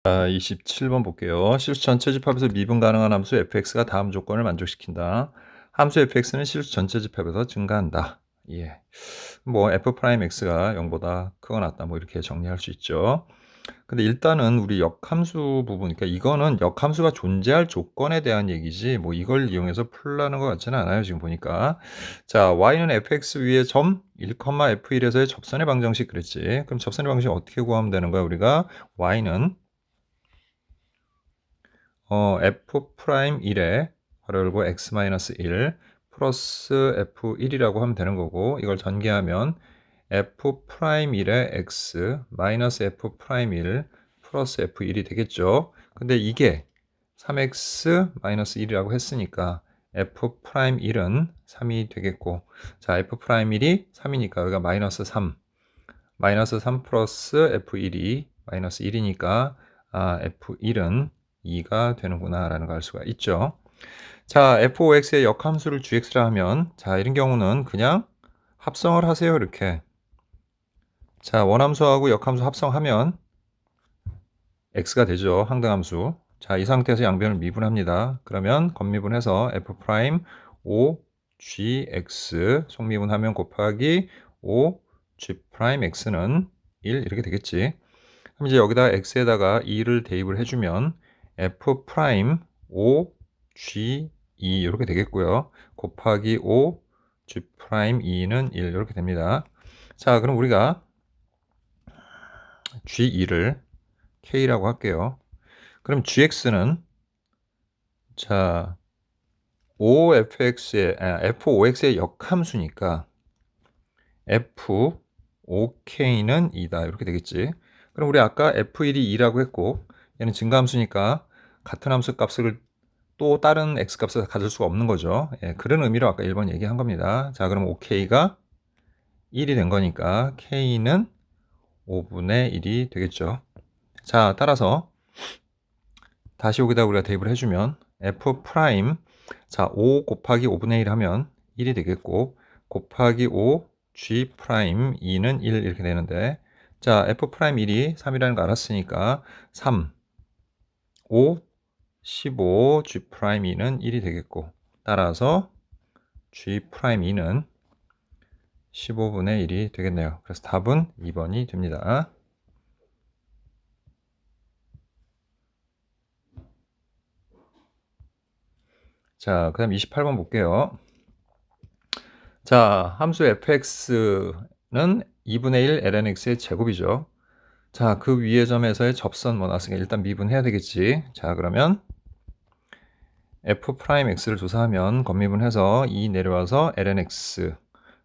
자, 27번 볼게요. 실수 전체 집합에서 미분 가능한 함수 fx가 다음 조건을 만족시킨다. 함수 fx는 실수 전체 집합에서 증가한다. 예. 뭐 f'x가 0보다 크거나 같다. 뭐 이렇게 정리할 수 있죠. 근데 일단은 우리 역함수 부분, 그러니까 이거는 역함수가 존재할 조건에 대한 얘기지, 뭐 이걸 이용해서 풀라는 것 같지는 않아요, 지금 보니까. 자, y는 fx 위에 점 1, f1에서의 접선의 방정식 그랬지. 그럼 접선의 방정식 어떻게 구하면 되는 거야, 우리가? y는 f'1에 괄호 열고 x-1 플러스 f1이라고 하면 되는 거고, 이걸 전개하면 f'1에 x 마이너스 f'1 플러스 f1이 되겠죠. 근데 이게 3x 마이너스 1이라고 했으니까 f'1은 3이 되겠고, 자, f'1이 3이니까 여기가 마이너스 3 플러스 f1이 마이너스 1이니까 f1은 2가 되는구나 라는 걸 알 수가 있죠. 자, f(x)의 역함수를 gx라 하면, 자, 이런 경우는 그냥 합성을 하세요. 이렇게. 자, 원함수하고 역함수 합성하면 x가 되죠. 항등함수. 자, 이 상태에서 양변을 미분합니다. 그러면 겉미분해서 f' 5gx 속미분하면 곱하기 5gx는 1 이렇게 되겠지. 그럼 이제 여기다 x에다가 2를 대입을 해주면 f'5g2 이렇게 되겠고요. 곱하기 5g'2는 1 이렇게 됩니다. 자, 그럼 우리가 g2를 k라고 할게요. 그럼 gx는 자 f5x의 역함수니까 f5k는 2다 이렇게 되겠지. 그럼 우리 아까 f1이 2라고 했고, 얘는 증가함수니까 같은 함수 값을 또 다른 x 값을 가질 수가 없는 거죠. 예, 그런 의미로 아까 1번 얘기한 겁니다. 자, 그럼 5k가 1이 된 거니까 k는 5분의 1이 되겠죠. 자, 따라서 다시 여기다 우리가 대입을 해주면 f 프라임, 자, 5 곱하기 5분의 1 하면 1이 되겠고, 곱하기 5 g 프라임 2는 1 이렇게 되는데, 자, f 프라임 1이 3이라는 거 알았으니까 3 5 15 g 프라임 2는 1이 되겠고, 따라서 g 프라임 2는 15분의 1이 되겠네요. 그래서 답은 2번이 됩니다. 자, 그 다음 28번 볼게요. 자, 함수 fx는 2분의 1 lnx의 제곱이죠. 자, 그 위의 점에서의 접선 뭐 나왔으니까 일단 미분해야 되겠지. 자, 그러면 f'x를 조사하면 겉미분해서 2 내려와서 lnx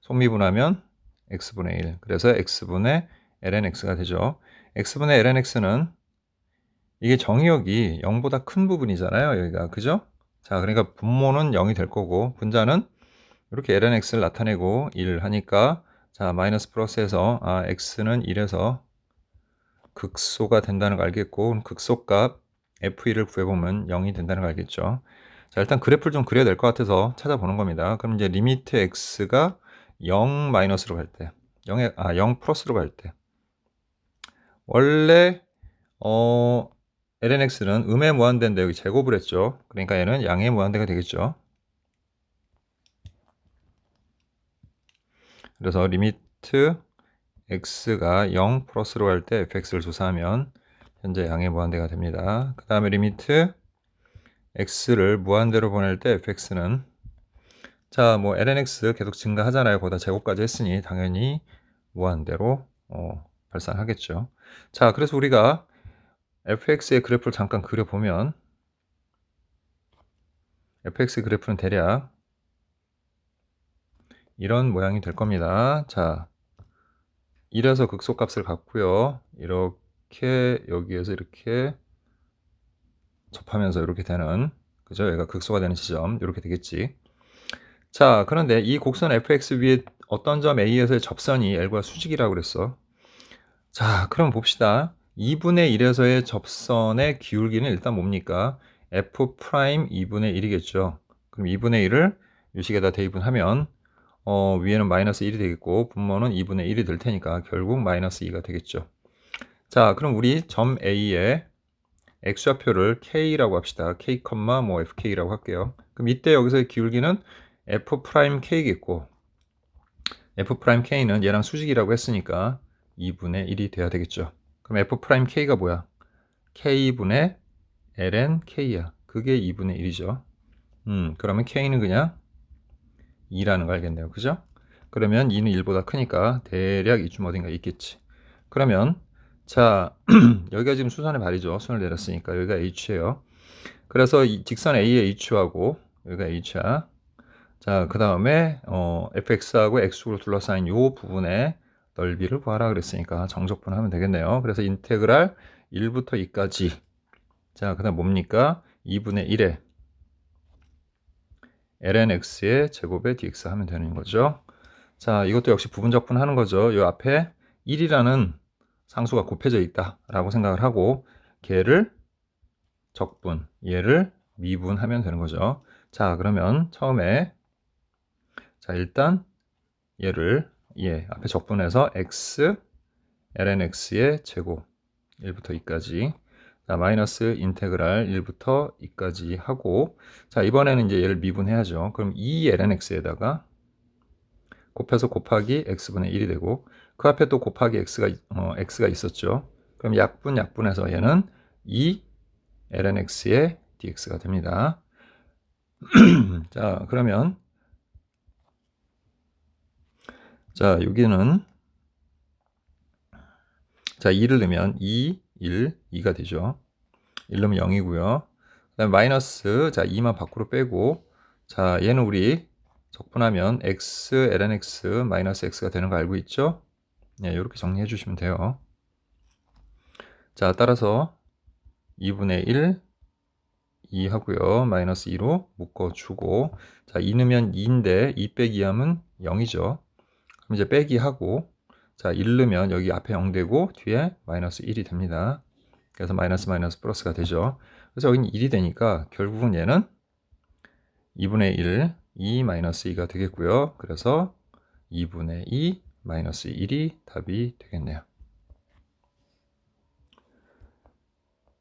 속미분하면 x분의 1. 그래서 x분의 lnx가 되죠. x분의 lnx는 이게 정의역이 0보다 큰 부분이잖아요. 여기가. 그죠? 자, 그러니까 분모는 0이 될 거고 분자는 이렇게 lnx를 나타내고 1 하니까, 자, 마이너스 플러스해서 x는 1에서 극소가 된다는 걸 알겠고, 극소값 f1을 구해보면 0이 된다는 걸 알겠죠. 자, 일단 그래프를 좀 그려야 될 것 같아서 찾아보는 겁니다. 그럼 이제 리미트 x가 0 마이너스로 갈 때, 0 플러스로 갈 때, 원래 lnx는 음의 무한대인데 여기 제곱을 했죠. 그러니까 얘는 양의 무한대가 되겠죠. 그래서 리미트 x가 0 플러스로 갈 때 fx를 조사하면 현재 양의 무한대가 됩니다. 그 다음에 리미트 x를 무한대로 보낼 때 fx는, 자, 뭐 lnx 계속 증가하잖아요. 거기다 제곱까지 했으니 당연히 무한대로 발산하겠죠. 자, 그래서 우리가 fx의 그래프를 잠깐 그려보면 fx 그래프는 대략 이런 모양이 될 겁니다. 자, 1에서 극소값을 갖고요. 이렇게 여기에서 이렇게 접하면서 이렇게 되는, 그죠? 얘가 극소가 되는 지점 이렇게 되겠지. 자, 그런데 이 곡선 fx 위에 어떤 점 a에서의 접선이 l과 수직이라고 그랬어. 자, 그럼 봅시다. 2분의 1에서의 접선의 기울기는 일단 뭡니까? f 프라임 2분의 1이겠죠. 그럼 2분의 1을 유식에다 대입을 하면 위에는 마이너스 1이 되겠고 분모는 2분의 1이 될 테니까 결국 마이너스 2가 되겠죠. 자, 그럼 우리 점 A에 x좌표를 k라고 합시다. k, 뭐 fk라고 할게요. 그럼 이때 여기서의 기울기는 f'k겠고 f'k는 얘랑 수직이라고 했으니까 2분의 1이 돼야 되겠죠. 그럼 f'k가 뭐야? k분의 ln k야. 그게 2분의 1이죠. 그러면 k는 그냥 2라는 거 알겠네요. 그죠? 그러면 2는 1보다 크니까 대략 이쯤 어딘가 있겠지. 그러면 자 여기가 지금 수선의 발이죠. 선을 내렸으니까 여기가 h예요. 그래서 이 직선 A의 h하고 여기가 h야. 자, 그 다음에 fx하고 x축으로 둘러싸인 이 부분의 넓이를 구하라 그랬으니까 정적분 하면 되겠네요. 그래서 인테그랄 1부터 2까지. 자, 그 다음 뭡니까? 2분의 1에 ln x의 제곱에 dx 하면 되는 거죠. 자, 이것도 역시 부분적분 하는 거죠. 이 앞에 1이라는 상수가 곱해져 있다라고 생각을 하고 걔를 적분, 얘를 미분하면 되는 거죠. 자, 그러면 처음에 자, 일단 얘를 앞에 적분해서 x ln x의 제곱 1부터 2까지 자, 마이너스 인테그랄 1부터 2까지 하고 자, 이번에는 이제 얘를 미분해야죠. 그럼 2 ln x에다가 곱해서 곱하기 x분의 1이 되고 그 앞에 또 곱하기 x가 있었죠. 그럼 약분해서 얘는 2 ln x의 dx가 됩니다. 자, 그러면 자, 여기는 자, 2를 넣으면 2, 1, 2가 되죠. 1 넣으면 0이고요. 그 다음에 마이너스, 자, 2만 밖으로 빼고, 자, 얘는 우리 적분하면 x, ln x, 마이너스 x가 되는 거 알고 있죠? 네, 이렇게 정리해 주시면 돼요. 자, 따라서 2분의 1, 2 하고요. 마이너스 2로 묶어주고, 자, 2 넣으면 2인데, 2 빼기 2 하면 0이죠. 그럼 이제 빼기 하고, 자, 1 넣으면 여기 앞에 0 되고, 뒤에 마이너스 1이 됩니다. 그래서 마이너스 플러스가 되죠. 그래서 여기는 1이 되니까 결국은 얘는 2분의 1, 2 마이너스 2가 되겠고요. 그래서 2분의 2 마이너스 1이 답이 되겠네요.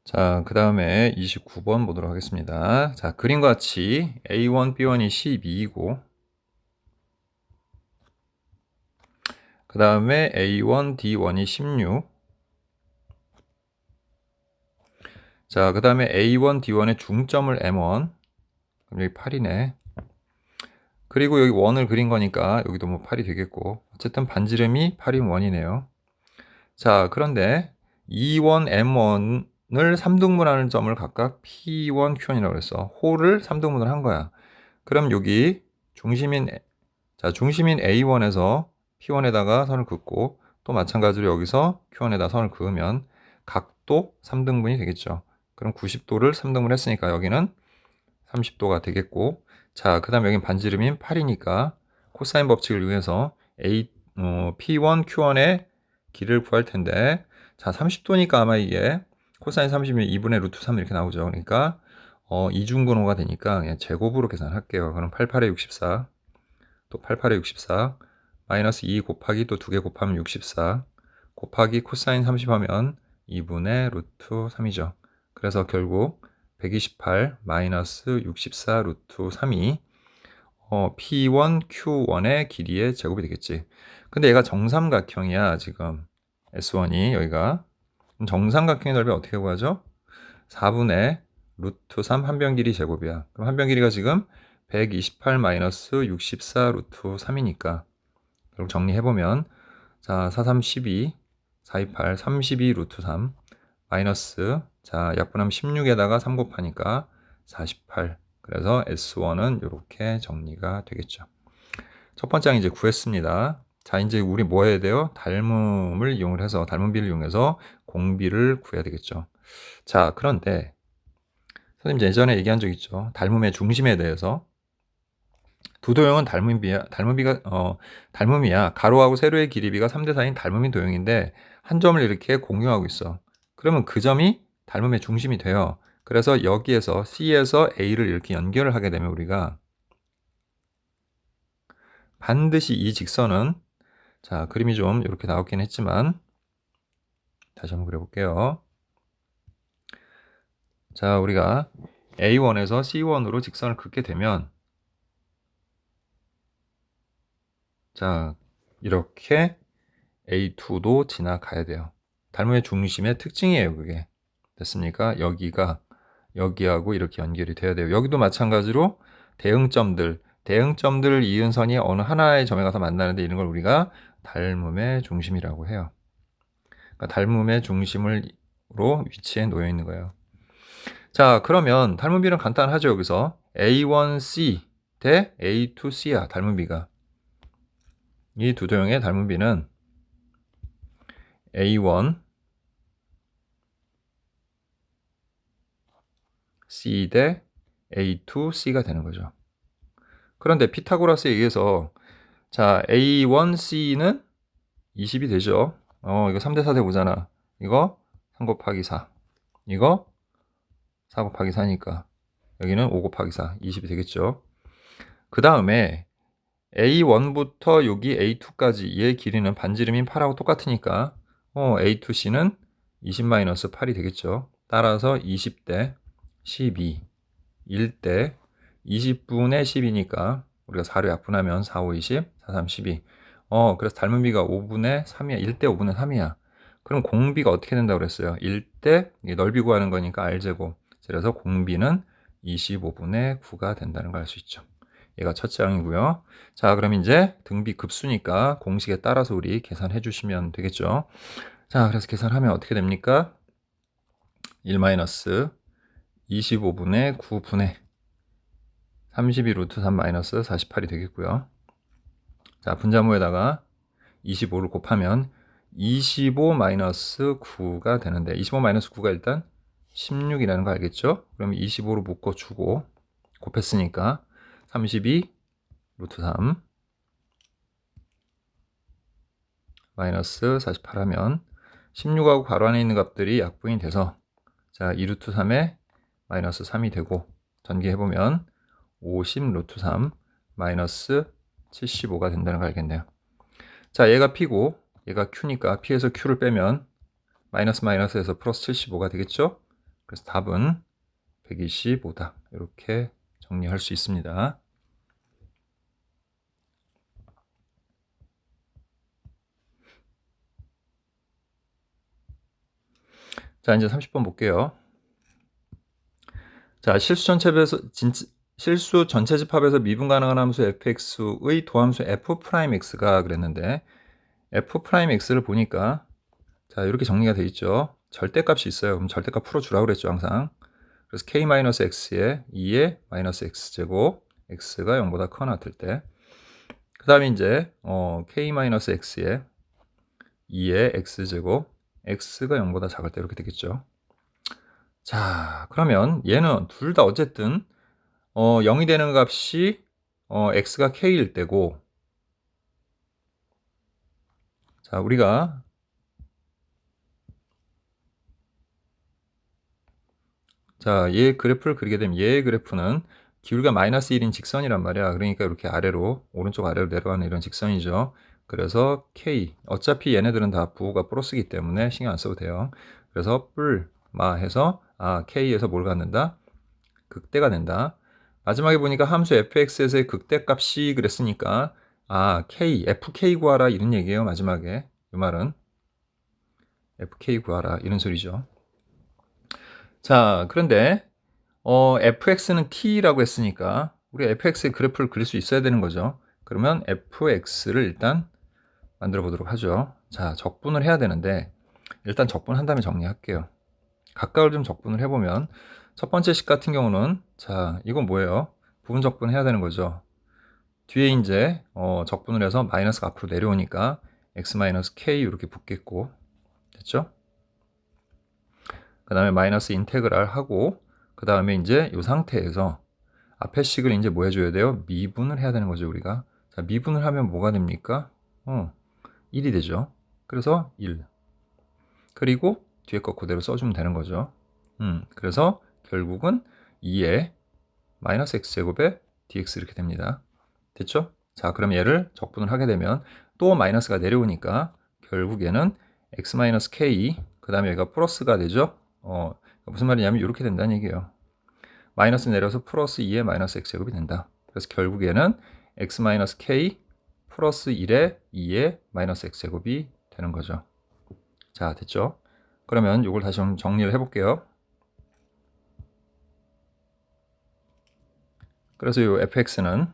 자, 그 다음에 29번 보도록 하겠습니다. 자, 그림과 같이 A1, B1이 12이고 그 다음에 A1, D1이 16 자, 그 다음에 A1, D1의 중점을 M1 그럼 여기 8이네. 그리고 여기 원을 그린 거니까 여기도 뭐 8이 되겠고 어쨌든 반지름이 8인 원이네요. 자, 그런데 E1, M1을 3등분하는 점을 각각 P1, Q1이라고 그랬어. 홀을 3등분을 한 거야. 그럼 여기 중심인 A1에서 P1에다가 선을 긋고 또 마찬가지로 여기서 Q1에다 선을 그으면 각도 3등분이 되겠죠. 그럼 90도를 3등분 했으니까 여기는 30도가 되겠고 자, 그 다음에 여긴 반지름인 8이니까 코사인 법칙을 이용해서 P1, Q1의 길이를 구할 텐데 자, 30도니까 아마 이게 코사인 30이면 2분의 루트 3 이렇게 나오죠. 그러니까 이중근호가 되니까 그냥 제곱으로 계산할게요. 그럼 88에 64 또 88에 64 마이너스 2 곱하기 또 2개 곱하면 64 곱하기 코사인 30 하면 2분의 루트 3이죠. 그래서 결국 128 마이너스 64 루트 3이 P1, Q1의 길이의 제곱이 되겠지. 근데 얘가 정삼각형이야, 지금. S1이 여기가. 정삼각형의 넓이 어떻게 구하죠? 4분의 루트 3 한 변 길이 제곱이야. 그럼 한 변 길이가 지금 128 마이너스 64 루트 3이니까. 그리고 정리해보면 자, 4, 3, 12, 4, 2, 8, 32 루트 3 마이너스 자, 약분하면 16에다가 3 곱하니까 48. 그래서 S1은 이렇게 정리가 되겠죠. 첫 번째 항 이제 구했습니다. 자, 이제 우리 뭐 해야 돼요? 닮음을 이용을 해서, 닮음비를 이용해서 공비를 구해야 되겠죠. 자, 그런데 선생님 예전에 얘기한 적 있죠. 닮음의 중심에 대해서. 두 도형은 닮음이야. 가로하고 세로의 길이비가 3대 4인 닮음인 도형인데 한 점을 이렇게 공유하고 있어. 그러면 그 점이 닮음의 중심이 돼요. 그래서 여기에서 C에서 A를 이렇게 연결을 하게 되면 우리가 반드시 이 직선은 자, 그림이 좀 이렇게 나오긴 했지만 다시 한번 그려볼게요. 자, 우리가 A1에서 C1으로 직선을 긋게 되면 자, 이렇게 A2도 지나가야 돼요. 닮음의 중심의 특징이에요, 그게. 됐습니까? 여기가 여기하고 이렇게 연결이 돼야 돼요. 여기도 마찬가지로 대응점들을 이은 선이 어느 하나의 점에 가서 만나는데 이런 걸 우리가 닮음의 중심이라고 해요. 그러니까 닮음의 중심으로 위치해 놓여 있는 거예요. 자, 그러면 닮음비는 간단하죠, 여기서. A1C 대 A2C야, 닮음비가. 이 두 도형의 닮음비는 A1 C 대 A2C가 되는 거죠. 그런데 피타고라스에 의해서 자, A1C는 20이 되죠. 이거 3대 4대 5잖아. 이거 3 곱하기 4. 이거 4 곱하기 4니까 여기는 5 곱하기 4, 20이 되겠죠. 그 다음에 A1부터 여기 A2까지 얘 길이는 반지름인 8하고 똑같으니까 A2C는 20-8이 되겠죠. 따라서 20대 12, 1대 20분의 10이니까 우리가 4로 약분하면 4, 5, 20, 4, 3, 12. 그래서 닮은비가 5분의 3이야. 1대 5분의 3이야. 그럼 공비가 어떻게 된다고 그랬어요? 1대 넓이 구하는 거니까 R제곱. 그래서 공비는 25분의 9가 된다는 걸 알 수 있죠. 얘가 첫째 항이고요. 자, 그럼 이제 등비 급수니까 공식에 따라서 우리 계산해 주시면 되겠죠. 자, 그래서 계산하면 어떻게 됩니까? 1-25분의 9분의 32 루트 3 마이너스 48이 되겠고요. 자, 분자모에다가 25를 곱하면 25 마이너스 9가 되는데 25 마이너스 9가 일단 16이라는 거 알겠죠? 그럼 25로 묶어주고 곱했으니까 32 루트 3 마이너스 48 하면 16하고 괄호 안에 있는 값들이 약분이 돼서 자, 2 루트 3에 마이너스 3이 되고 전개해보면 50 루트 3 마이너스 75가 된다는 걸 알겠네요. 자, 얘가 P고 얘가 Q니까 P에서 Q를 빼면 마이너스 마이너스에서 플러스 75가 되겠죠? 그래서 답은 125다. 이렇게 정리할 수 있습니다. 자, 이제 30번 볼게요. 자, 실수 전체 집합에서 미분 가능한 함수 fx의 도함수 f'x가 그랬는데 f'x를 보니까 자, 이렇게 정리가 되어 있죠. 절대값이 있어요. 그럼 절대값 풀어주라고 그랬죠, 항상. 그래서 k-x에 2의 마이너스 x제곱 x가 0보다 커나 같을 때 그 다음에 이제 k-x에 2의 x제곱 x가 0보다 작을 때 이렇게 되겠죠. 자, 그러면 얘는 둘 다 어쨌든 0이 되는 값이 x가 k일 때고 자, 우리가 자, 얘 그래프를 그리게 되면 얘의 그래프는 기울기가 마이너스 1인 직선이란 말이야. 그러니까 이렇게 아래로 오른쪽 아래로 내려가는 이런 직선이죠. 그래서 K 어차피 얘네들은 다 부호가 플러스이기 때문에 신경 안 써도 돼요. 그래서 뿔마 해서 K에서 뭘 갖는다? 극대가 된다. 마지막에 보니까 함수 fx에서의 극대값이 그랬으니까 K, fk 구하라 이런 얘기예요. 마지막에 이 말은 fk 구하라 이런 소리죠. 자, 그런데 fx는 t라고 했으니까 우리 fx의 그래프를 그릴 수 있어야 되는 거죠. 그러면 fx를 일단 만들어 보도록 하죠. 자, 적분을 해야 되는데 일단 적분한 다음에 정리할게요. 각각을 좀 적분을 해보면 첫 번째 식 같은 경우는 자, 이건 뭐예요? 부분 적분 해야 되는 거죠. 뒤에 이제 적분을 해서 마이너스가 앞으로 내려오니까 x-k 이렇게 붙겠고 됐죠? 그 다음에 마이너스 인테그랄 하고 그 다음에 이제 이 상태에서 앞에 식을 이제 뭐 해줘야 돼요? 미분을 해야 되는 거죠, 우리가. 자, 미분을 하면 뭐가 됩니까? 1이 되죠. 그래서 1. 그리고 뒤에 거 그대로 써주면 되는 거죠. 그래서 결국은 2에 마이너스 x제곱에 dx 이렇게 됩니다. 됐죠? 자, 그럼 얘를 적분을 하게 되면 또 마이너스가 내려오니까 결국에는 x-k 그 다음에 얘가 플러스가 되죠. 무슨 말이냐면 이렇게 된다는 얘기예요. 마이너스 내려서 플러스 2의 마이너스 x제곱이 된다. 그래서 결국에는 x 마이너스 k 플러스 1의 2의 마이너스 x제곱이 되는 거죠. 자, 됐죠? 그러면 이걸 다시 좀 정리를 해볼게요. 그래서 이 fx는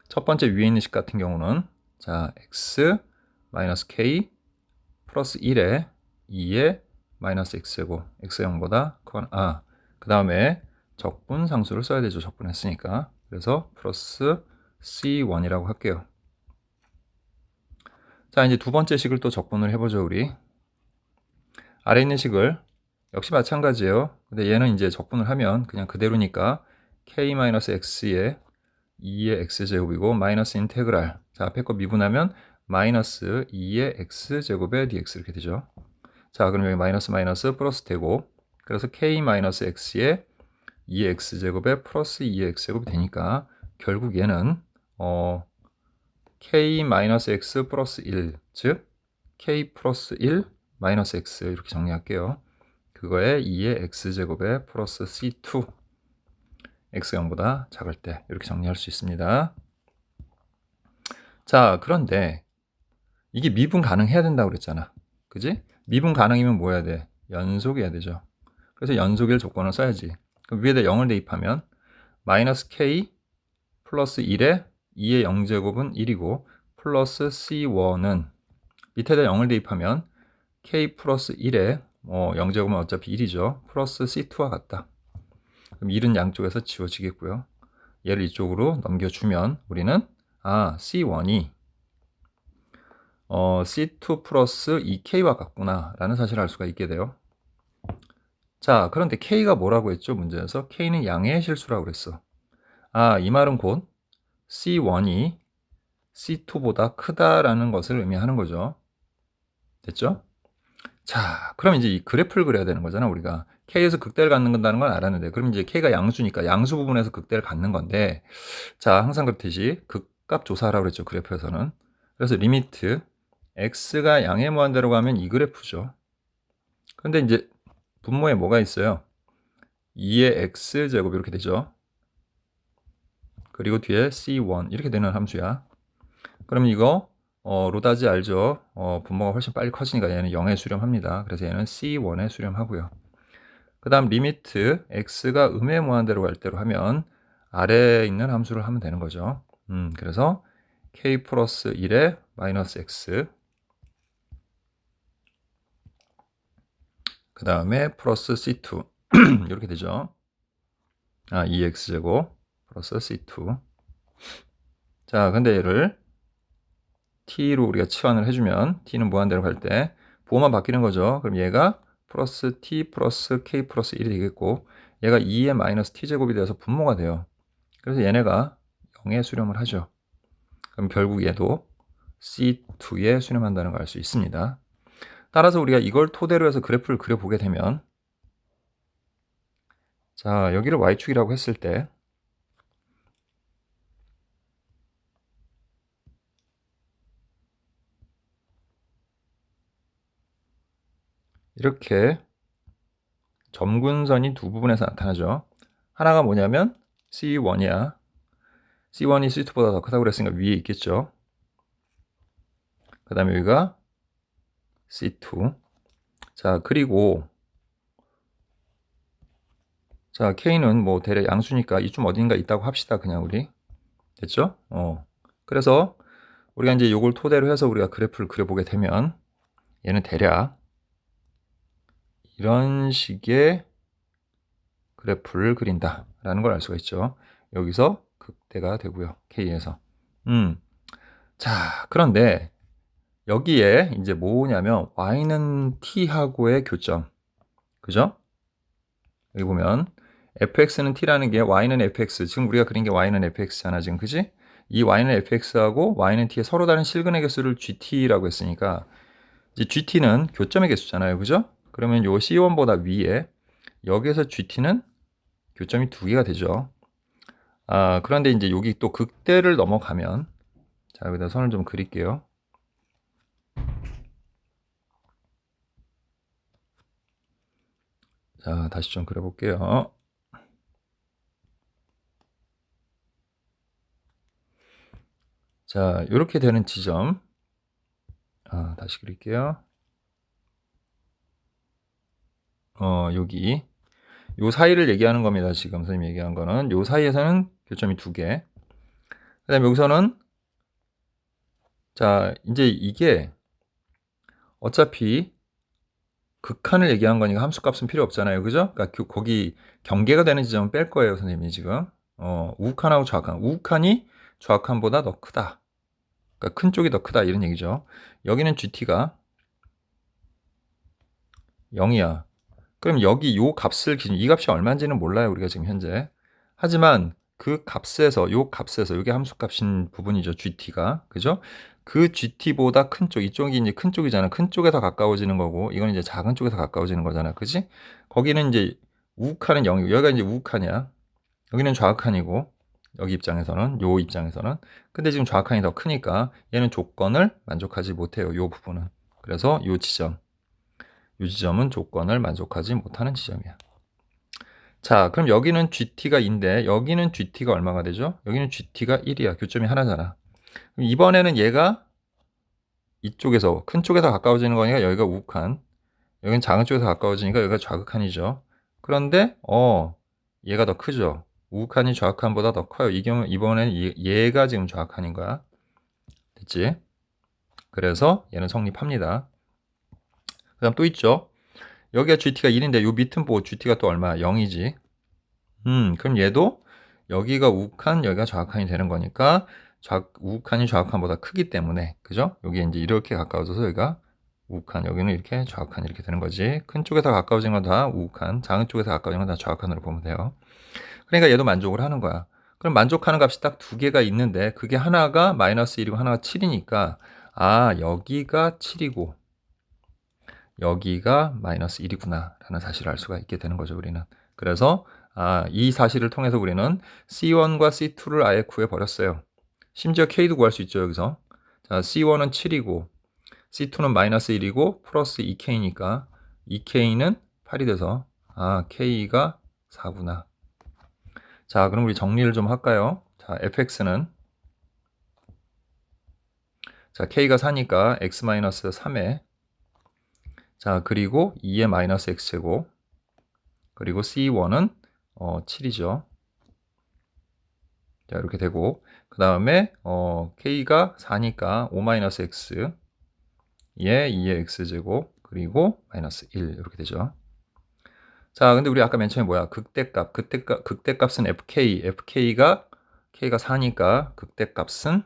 첫 번째 위에 있는 식 같은 경우는 자, x 마이너스 k 플러스 1에 2의 마이너스 x제곱 x가 0보다 크거나 그 다음에 적분 상수를 써야 되죠. 적분했으니까. 그래서 플러스 c1이라고 할게요. 자, 이제 두 번째 식을 또 적분을 해보죠. 우리 아래 있는 식을 역시 마찬가지예요. 근데 얘는 이제 적분을 하면 그냥 그대로니까 k-x의 2의 x제곱이고 마이너스 인테그랄, 자, 앞에 거 미분하면 마이너스 2의 x제곱의 dx 이렇게 되죠. 자, 그럼 여기 마이너스 마이너스 플러스 되고, 그래서 k-x의 2의 x제곱에 플러스 2의 x제곱이 되니까 결국 얘는 k-x 플러스 1, 즉 k 플러스 1 마이너스 x 이렇게 정리할게요. 그거에 2의 x제곱에 플러스 c2, x가 0보다 작을 때 이렇게 정리할 수 있습니다. 자, 그런데 이게 미분 가능해야 된다고 그랬잖아. 그지? 미분 가능이면 뭐 해야 돼? 연속해야 되죠. 그래서 연속일 조건을 써야지. 그럼 위에다 0을 대입하면 마이너스 k 플러스 1에 2의 0제곱은 1이고 플러스 c1은 밑에다 0을 대입하면 k 플러스 1에 0제곱은 어차피 1이죠. 플러스 c2와 같다. 그럼 1은 양쪽에서 지워지겠고요. 얘를 이쪽으로 넘겨주면 우리는 c1이 c2 플러스 2k와 같구나 라는 사실을 알 수가 있게 돼요. 자, 그런데 k가 뭐라고 했죠? 문제에서 k는 양의 실수라고 그랬어. 이 말은 곧 c1이 c2보다 크다라는 것을 의미하는 거죠. 됐죠? 자, 그럼 이제 이 그래프를 그려야 되는 거잖아, 우리가. k에서 극대를 갖는다는 건 알았는데, 그럼 이제 k가 양수니까 양수 부분에서 극대를 갖는 건데, 자, 항상 그렇듯이 극값 조사하라고 그랬죠, 그래프에서는. 그래서 리미트 x가 양의 무한대로 가면 이 그래프죠. 근데 이제 분모에 뭐가 있어요? 2의 x제곱 이렇게 되죠. 그리고 뒤에 c1 이렇게 되는 함수야. 그럼 이거 로다지 알죠? 분모가 훨씬 빨리 커지니까 얘는 0에 수렴합니다. 그래서 얘는 c1에 수렴하고요. 그 다음 리미트 x가 음의 무한대로 갈 대로 하면 아래에 있는 함수를 하면 되는 거죠. 그래서 k 플러스 1에 마이너스 x, 그 다음에 플러스 c2 이렇게 되죠. 2x제곱 플러스 c2. 자, 근데 얘를 t로 우리가 치환을 해주면 t는 무한대로 갈 때 부호만 바뀌는 거죠. 그럼 얘가 플러스 t 플러스 k 플러스 1이 되겠고, 얘가 2의 마이너스 t제곱이 되어서 분모가 돼요. 그래서 얘네가 0에 수렴을 하죠. 그럼 결국 얘도 c2에 수렴한다는 걸 알 수 있습니다. 따라서 우리가 이걸 토대로 해서 그래프를 그려보게 되면, 자, 여기를 y축이라고 했을 때 이렇게 점근선이 두 부분에서 나타나죠. 하나가 뭐냐면 C1이야. C1이 C2보다 더 크다고 그랬으니까 위에 있겠죠. 그 다음에 여기가 C2. 자, 그리고 자, K는 뭐 대략 양수니까 이쯤 어딘가 있다고 합시다. 그냥 우리. 됐죠? 그래서 우리가 이제 요걸 토대로 해서 우리가 그래프를 그려보게 되면 얘는 대략 이런 식의 그래프를 그린다라는 걸 알 수가 있죠. 여기서 극대가 되고요. K에서. 자, 그런데 여기에 이제 뭐냐면 y는 t하고의 교점. 그죠? 여기 보면 fx는 t라는 게 y는 fx. 지금 우리가 그린 게 y는 fx잖아, 지금. 그지? 이 y는 fx하고 y는 t의 서로 다른 실근의 개수를 gt라고 했으니까 이제 gt는 교점의 개수잖아요. 그죠? 그러면 요 c1보다 위에 여기에서 gt는 교점이 두 개가 되죠. 그런데 이제 여기 또 극대를 넘어가면, 자, 여기다 선을 좀 그릴게요. 자, 다시 좀 그려 볼게요. 자, 요렇게 되는 지점. 다시 그릴게요. 여기. 요 사이를 얘기하는 겁니다. 지금 선생님이 얘기한 거는. 요 사이에서는 교점이 2개. 그다음에 여기서는 자, 인제 이게 어차피 극한을 얘기한 거니까 함수값은 필요 없잖아요. 그죠? 그러니까 거기 경계가 되는 지점은 뺄 거예요, 선생님이 지금. 우극한하고 좌극한. 우극한이 좌극한보다 더 크다. 그러니까 큰 쪽이 더 크다 이런 얘기죠. 여기는 GT가 0이야. 그럼 여기 요 값을 기준, 이 값이 얼마인지는 몰라요, 우리가 지금 현재. 하지만 그 값에서, 요 값에서, 요게 함수값인 부분이죠, GT가. 그죠? 그 GT보다 큰 쪽, 이쪽이 이제 큰 쪽이잖아. 큰 쪽에 더 가까워지는 거고, 이건 이제 작은 쪽에 더 가까워지는 거잖아. 그지? 거기는 이제 우극한은 0이고, 여기가 이제 우극한이야. 여기는 좌극한이고, 여기 입장에서는, 요 입장에서는. 근데 지금 좌극한이 더 크니까 얘는 조건을 만족하지 못해요, 요 부분은. 그래서 요 지점. 이 지점은 조건을 만족하지 못하는 지점이야. 자, 그럼 여기는 GT가 2인데 여기는 GT가 얼마가 되죠? 여기는 GT가 1이야. 교점이 하나잖아. 그럼 이번에는 얘가 이쪽에서 큰 쪽에서 가까워지는 거니까 여기가 우극한, 여기는 작은 쪽에서 가까워지니까 여기가 좌극한이죠. 그런데 얘가 더 크죠. 우극한이 좌극한보다 더 커요. 이 경우 이번에는 얘가 지금 좌극한인 거야. 됐지? 그래서 얘는 성립합니다. 그다음 또 있죠. 여기가 GT가 1인데 요 밑은 보고 GT가 또 얼마야? 0이지. 그럼 얘도 여기가 우극한, 여기가 좌극한이 되는 거니까 우극한이 좌극한보다 크기 때문에, 그죠? 여기 이제 이렇게 가까워져서 여기가 우극한, 여기는 이렇게 좌극한 이렇게 되는 거지. 큰 쪽에서 가까워진 건 다 우극한, 작은 쪽에서 가까워진 건 다 좌극한으로 보면 돼요. 그러니까 얘도 만족을 하는 거야. 그럼 만족하는 값이 딱 2개가 있는데 그게 하나가 -1이고 하나가 7이니까 여기가 7이고 여기가 -1이구나 라는 사실을 알 수가 있게 되는 거죠, 우리는. 그래서 이 사실을 통해서 우리는 C1과 C2를 아예 구해버렸어요. 심지어 K도 구할 수 있죠, 여기서. 자, C1은 7이고 C2는 -1이고 플러스 2K니까 2K는 8이 돼서 K가 4구나. 자, 그럼 우리 정리를 좀 할까요? 자, fx는 자, K가 4니까 x-3에 자, 그리고 2의 마이너스 x제곱 그리고 C1은 7이죠. 자, 이렇게 되고 그 다음에 K가 4니까 5-x 예 2의 x제곱 그리고 마이너스 1 이렇게 되죠. 자, 근데 우리 아까 맨 처음에 뭐야? 극대값은 FK가 K가 4니까 극대값은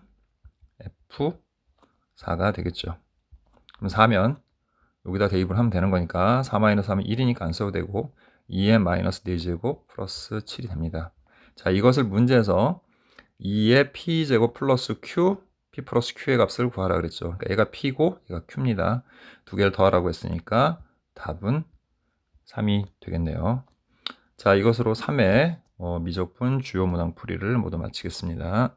F4가 되겠죠. 그럼 4면 여기다 대입을 하면 되는 거니까 4-3은 1이니까 안 써도 되고 2의 마이너스 4제곱 플러스 7이 됩니다. 자, 이것을 문제에서 2의 p제곱 플러스 q, p 플러스 q의 값을 구하라 그랬죠. 그러니까 얘가 p고 얘가 q입니다. 두 개를 더하라고 했으니까 답은 3이 되겠네요. 자, 이것으로 3회 미적분 주요 문항 풀이를 모두 마치겠습니다.